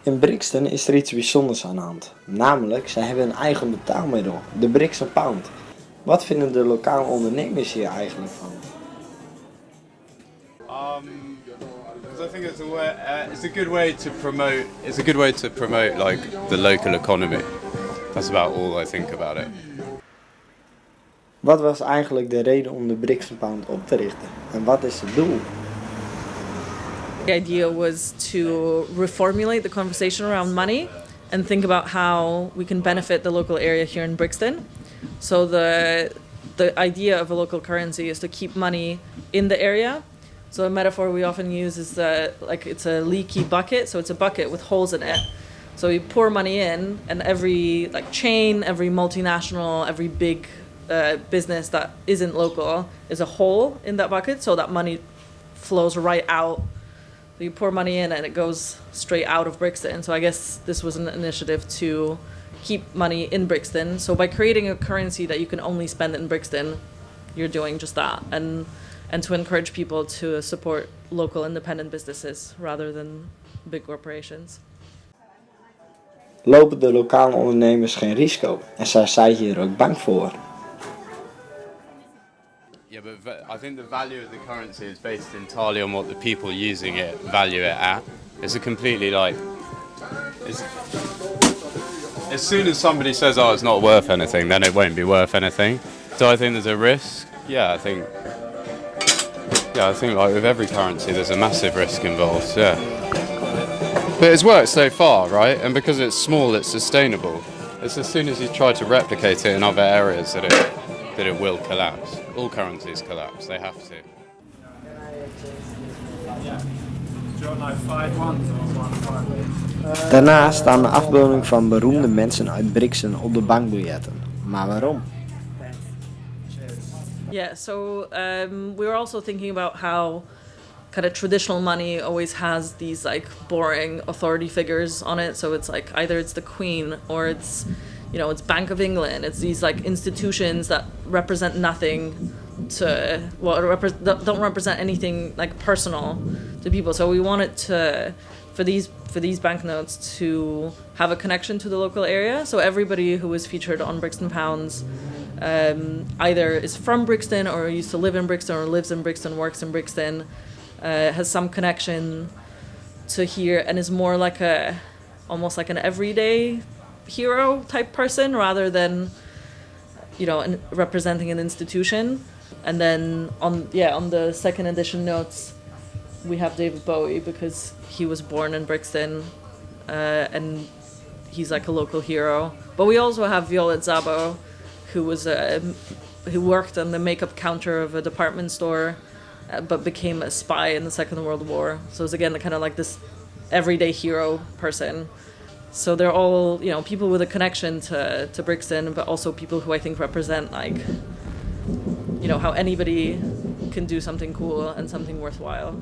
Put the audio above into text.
In Brixton is er iets bijzonders aan de hand. Namelijk, zij hebben een eigen betaalmiddel, de Brixton Pound. Wat vinden de lokale ondernemers hier eigenlijk van? Because I think it's a good way to promote. It's a good way to promote like the local economy. That's about all I think about it. Wat was eigenlijk de reden om de Brixton Pound op te richten? En wat is het doel? The idea was to reformulate the conversation around money and think about how we can benefit the local area here in Brixton. So the idea of a local currency is to keep money in the area. So a metaphor we often use is like it's a leaky bucket. So it's a bucket with holes in it. So you pour money in, and every chain, every multinational, every big business that isn't local is a hole in that bucket. So that money flows right out. So you pour money in and it goes straight out of Brixton. So I guess this was an initiative to keep money in Brixton. So by creating a currency that you can only spend in Brixton, you're doing just that. And to encourage people to support local independent businesses rather than big corporations. Lopen de lokale ondernemers geen risico en zijn zij hier ook bang voor? Yeah, but I think the value of the currency is based entirely on what the people using it value it at. It's a completely as soon as somebody says, "Oh, it's not worth anything," then it won't be worth anything. So I think there's a risk. Yeah, I think like with every currency, there's a massive risk involved. Yeah, but it's worked so far, right? And because it's small, it's sustainable. It's as soon as you try to replicate it in other areas that it will collapse. All currencies collapse. They have to. Daarnaast staan de afbeeldingen van beroemde mensen uit Brixton op de bankbiljetten. Maar waarom? Yeah, so we were also thinking about how kind of traditional money always has these boring authority figures on it. So it's either it's the Queen or it's it's Bank of England. It's these institutions that represent nothing don't represent anything personal to people. So we wanted for these banknotes to have a connection to the local area. So everybody who was featured on Brixton Pounds either is from Brixton or used to live in Brixton or lives in Brixton, works in Brixton, has some connection to here and is more almost like an everyday hero type person rather than representing an institution. And then on the second edition notes we have David Bowie because he was born in Brixton and he's a local hero. But we also have Violet Szabo, who worked on the makeup counter of a department store but became a spy in the Second World War. So it's again kind of this everyday hero person. So they're all people with a connection to Brixton, but also people who I think represent how anybody can do something cool and something worthwhile.